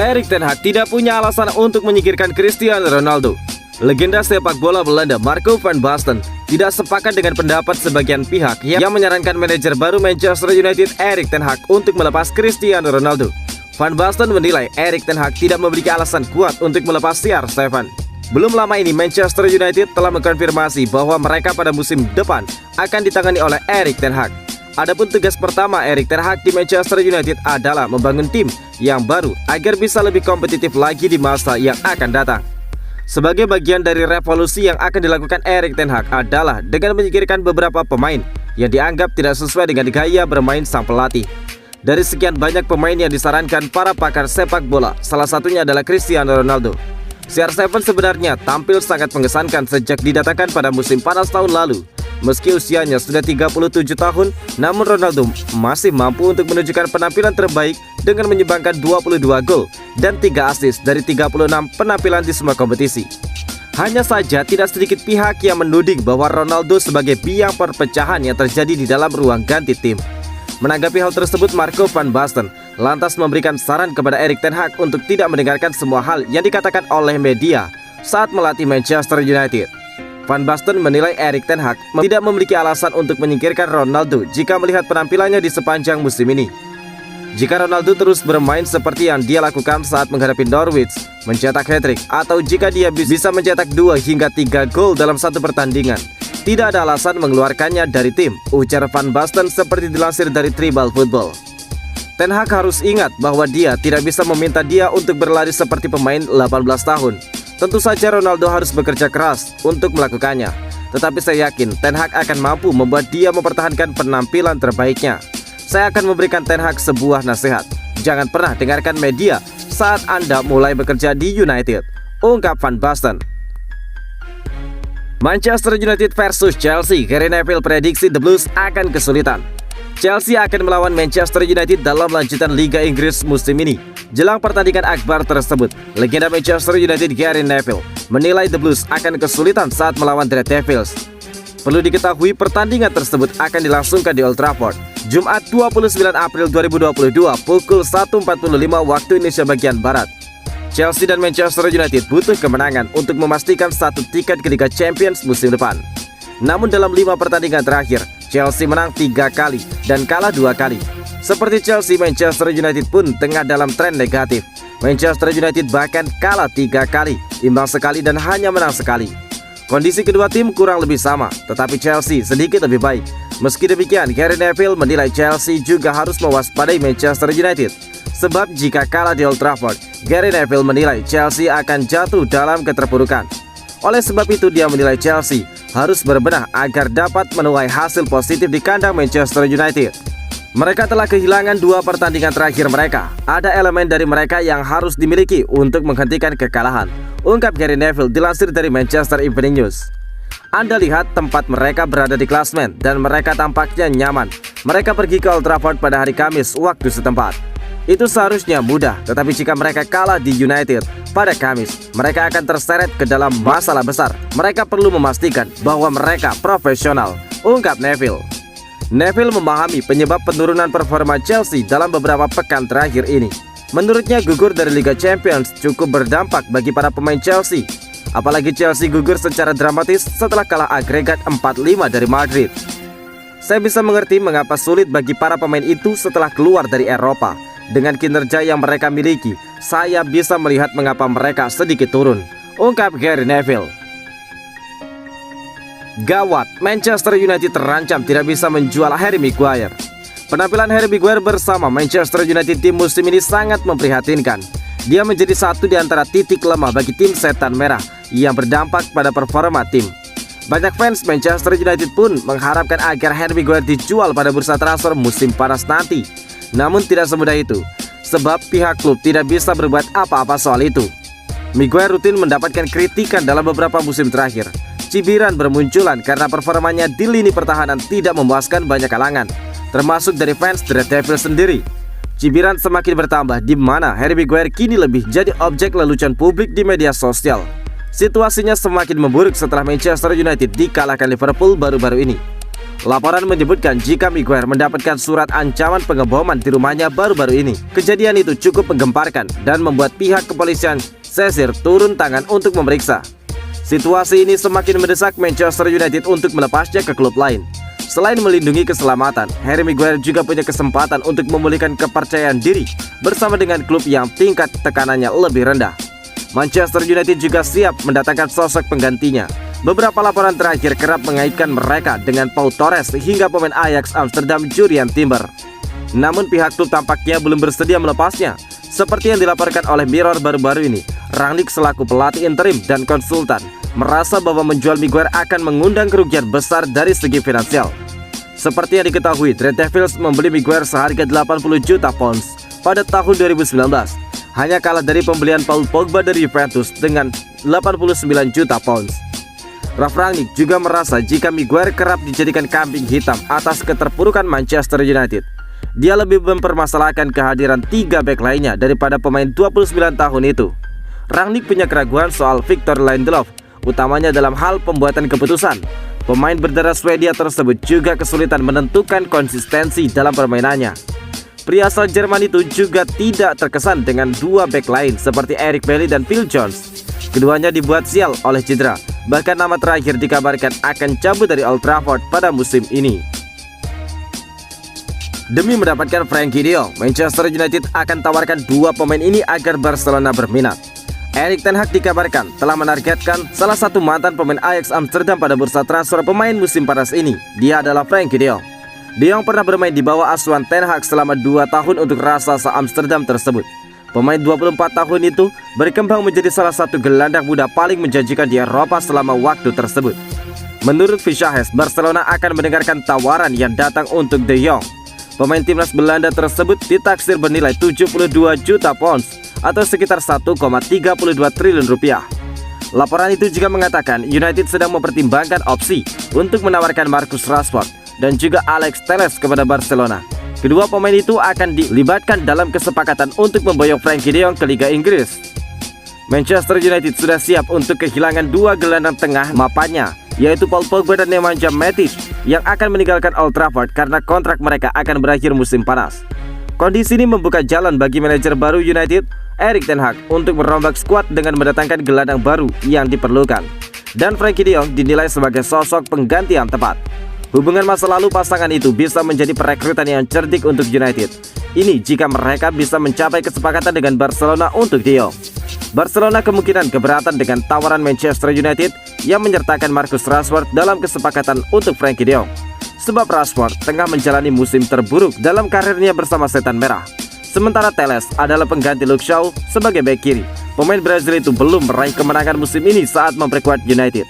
Erik ten Hag tidak punya alasan untuk menyingkirkan Cristiano Ronaldo. Legenda sepak bola Belanda Marco van Basten tidak sepakat dengan pendapat sebagian pihak yang menyarankan manajer baru Manchester United Erik ten Hag untuk melepas Cristiano Ronaldo. Van Basten menilai Erik ten Hag tidak memiliki alasan kuat untuk melepas CR7. Belum lama ini Manchester United telah mengkonfirmasi bahwa mereka pada musim depan akan ditangani oleh Erik ten Hag. Adapun tugas pertama Erik ten Hag di Manchester United adalah membangun tim yang baru agar bisa lebih kompetitif lagi di masa yang akan datang. Sebagai bagian dari revolusi yang akan dilakukan Erik ten Hag adalah dengan menyingkirkan beberapa pemain yang dianggap tidak sesuai dengan gaya bermain sang pelatih. Dari sekian banyak pemain yang disarankan para pakar sepak bola, salah satunya adalah Cristiano Ronaldo. CR7 sebenarnya tampil sangat mengesankan sejak didatangkan pada musim panas tahun lalu. Meski usianya sudah 37 tahun, namun Ronaldo masih mampu untuk menunjukkan penampilan terbaik dengan menyumbangkan 22 gol dan 3 assist dari 36 penampilan di semua kompetisi. Hanya saja tidak sedikit pihak yang menuding bahwa Ronaldo sebagai biang perpecahan yang terjadi di dalam ruang ganti tim. Menanggapi hal tersebut, Marco van Basten lantas memberikan saran kepada Erik ten Hag untuk tidak mendengarkan semua hal yang dikatakan oleh media saat melatih Manchester United. Van Basten menilai Erik ten Hag tidak memiliki alasan untuk menyingkirkan Ronaldo jika melihat penampilannya di sepanjang musim ini. Jika Ronaldo terus bermain seperti yang dia lakukan saat menghadapi Norwich, mencetak hat-trick, atau jika dia bisa mencetak 2 hingga 3 gol dalam satu pertandingan, tidak ada alasan mengeluarkannya dari tim, ujar Van Basten seperti dilansir dari Tribal Football. Ten Hag harus ingat bahwa dia tidak bisa meminta dia untuk berlari seperti pemain 18 tahun. Tentu saja Ronaldo harus bekerja keras untuk melakukannya, tetapi saya yakin Ten Hag akan mampu membuat dia mempertahankan penampilan terbaiknya. Saya akan memberikan Ten Hag sebuah nasihat, jangan pernah dengarkan media saat Anda mulai bekerja di United, ungkap Van Basten. Manchester United versus Chelsea, Gary Neville prediksi The Blues akan kesulitan. Chelsea akan melawan Manchester United dalam lanjutan Liga Inggris musim ini. Jelang pertandingan akbar tersebut, legenda Manchester United Gary Neville menilai The Blues akan kesulitan saat melawan The Red Devils. Perlu diketahui pertandingan tersebut akan dilangsungkan di Old Trafford, Jumat 29 April 2022 pukul 1.45 waktu Indonesia bagian Barat. Chelsea dan Manchester United butuh kemenangan untuk memastikan satu tiket ke Liga Champions musim depan. Namun dalam 5 pertandingan terakhir, Chelsea menang 3 kali dan kalah 2 kali. Seperti Chelsea, Manchester United pun tengah dalam tren negatif. Manchester United bahkan kalah 3 kali, imbang sekali dan hanya menang sekali. Kondisi kedua tim kurang lebih sama, tetapi Chelsea sedikit lebih baik. Meski demikian, Gary Neville menilai Chelsea juga harus mewaspadai Manchester United. Sebab jika kalah di Old Trafford, Gary Neville menilai Chelsea akan jatuh dalam keterpurukan. Oleh sebab itu dia menilai Chelsea harus berbenah agar dapat menuai hasil positif di kandang Manchester United. Mereka telah kehilangan 2 pertandingan terakhir mereka. Ada elemen dari mereka yang harus dimiliki untuk menghentikan kekalahan, ungkap Gary Neville dilansir dari Manchester Evening News. Anda lihat tempat mereka berada di klasmen dan mereka tampaknya nyaman. Mereka pergi ke Old Trafford pada hari Kamis waktu setempat. Itu seharusnya mudah, tetapi jika mereka kalah di United pada Kamis, mereka akan terseret ke dalam masalah besar. Mereka perlu memastikan bahwa mereka profesional, ungkap Neville. Neville memahami penyebab penurunan performa Chelsea dalam beberapa pekan terakhir ini. Menurutnya gugur dari Liga Champions cukup berdampak bagi para pemain Chelsea. Apalagi Chelsea gugur secara dramatis setelah kalah agregat 4-5 dari Madrid. Saya bisa mengerti mengapa sulit bagi para pemain itu setelah keluar dari Eropa. Dengan kinerja yang mereka miliki, saya bisa melihat mengapa mereka sedikit turun, ungkap Gary Neville. Gawat, Manchester United terancam tidak bisa menjual Harry Maguire. Penampilan Harry Maguire bersama Manchester United di musim ini sangat memprihatinkan. Dia menjadi satu di antara titik lemah bagi tim setan merah yang berdampak pada performa tim. Banyak fans Manchester United pun mengharapkan agar Harry Maguire dijual pada bursa transfer musim panas nanti. Namun tidak semudah itu, sebab pihak klub tidak bisa berbuat apa-apa soal itu. Maguire rutin mendapatkan kritikan dalam beberapa musim terakhir. Cibiran bermunculan karena performanya di lini pertahanan tidak memuaskan banyak kalangan, termasuk dari fans The Red Devils sendiri. Cibiran semakin bertambah di mana Harry Maguire kini lebih jadi objek lelucon publik di media sosial. Situasinya semakin memburuk setelah Manchester United dikalahkan Liverpool baru-baru ini. Laporan menyebutkan jika Maguire mendapatkan surat ancaman pengeboman di rumahnya baru-baru ini. Kejadian itu cukup menggemparkan dan membuat pihak kepolisian Cheshire turun tangan untuk memeriksa. Situasi ini semakin mendesak Manchester United untuk melepasnya ke klub lain. Selain melindungi keselamatan, Harry Maguire juga punya kesempatan untuk memulihkan kepercayaan diri bersama dengan klub yang tingkat tekanannya lebih rendah. Manchester United juga siap mendatangkan sosok penggantinya. Beberapa laporan terakhir kerap mengaitkan mereka dengan Pau Torres hingga pemain Ajax Amsterdam Jurriën Timber. Namun pihak klub tampaknya belum bersedia melepasnya. Seperti yang dilaporkan oleh Mirror baru-baru ini, Rangnick selaku pelatih interim dan konsultan merasa bahwa menjual Maguire akan mengundang kerugian besar dari segi finansial. Seperti yang diketahui, Red Devils membeli Maguire seharga 80 juta pounds pada tahun 2019. Hanya kalah dari pembelian Paul Pogba dari Juventus dengan 89 juta pounds. Ralf Rangnick juga merasa jika Maguire kerap dijadikan kambing hitam atas keterpurukan Manchester United. Dia lebih mempermasalahkan kehadiran 3 bek lainnya daripada pemain 29 tahun itu. Rangnick punya keraguan soal Victor Lindelof, utamanya dalam hal pembuatan keputusan. Pemain berdarah Swedia tersebut juga kesulitan menentukan konsistensi dalam permainannya. Pria asal Jerman itu juga tidak terkesan dengan 2 bek lain seperti Eric Bailly dan Phil Jones. Keduanya dibuat sial oleh cedera. Bahkan nama terakhir dikabarkan akan cabut dari Old Trafford pada musim ini. Demi mendapatkan Frenkie de Jong, Manchester United akan tawarkan 2 pemain ini agar Barcelona berminat. Erik ten Hag dikabarkan telah menargetkan salah satu mantan pemain Ajax Amsterdam pada bursa transfer pemain musim panas ini. Dia adalah Frenkie de Jong. De Jong pernah bermain di bawah asuhan Ten Hag selama 2 tahun untuk raksasa Amsterdam tersebut. Pemain 24 tahun itu berkembang menjadi salah satu gelandang muda paling menjanjikan di Eropa selama waktu tersebut. Menurut Fischahes, Barcelona akan mendengarkan tawaran yang datang untuk De Jong. Pemain timnas Belanda tersebut ditaksir bernilai 72 juta pounds atau sekitar 1,32 triliun rupiah. Laporan itu juga mengatakan United sedang mempertimbangkan opsi untuk menawarkan Marcus Rashford dan juga Alex Telles kepada Barcelona. Kedua pemain itu akan dilibatkan dalam kesepakatan untuk memboyong Frenkie de Jong ke Liga Inggris. Manchester United sudah siap untuk kehilangan 2 gelandang tengah mapannya, yaitu Paul Pogba dan Nemanja Matic yang akan meninggalkan Old Trafford karena kontrak mereka akan berakhir musim panas. Kondisi ini membuka jalan bagi manajer baru United, Erik ten Hag, untuk merombak skuad dengan mendatangkan gelandang baru yang diperlukan. Dan Frenkie de Jong dinilai sebagai sosok pengganti yang tepat. Hubungan masa lalu pasangan itu bisa menjadi perekrutan yang cerdik untuk United. Ini jika mereka bisa mencapai kesepakatan dengan Barcelona untuk De Jong. Barcelona kemungkinan keberatan dengan tawaran Manchester United yang menyertakan Marcus Rashford dalam kesepakatan untuk Frenkie de Jong. Sebab Rashford tengah menjalani musim terburuk dalam karirnya bersama Setan Merah. Sementara Telles adalah pengganti Luke Shaw sebagai bek kiri. Pemain Brazil itu belum meraih kemenangan musim ini saat memperkuat United.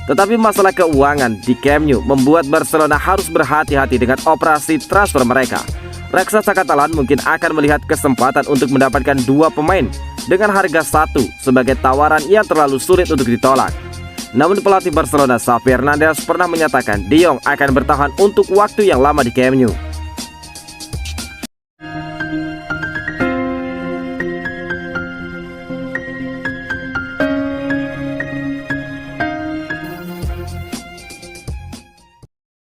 Tetapi masalah keuangan di Camp Nou membuat Barcelona harus berhati-hati dengan operasi transfer mereka. Raksasa Katalan mungkin akan melihat kesempatan untuk mendapatkan 2 pemain dengan harga 1 sebagai tawaran yang terlalu sulit untuk ditolak. Namun pelatih Barcelona Xavi Hernandez pernah menyatakan De Jong akan bertahan untuk waktu yang lama di Camp Nou.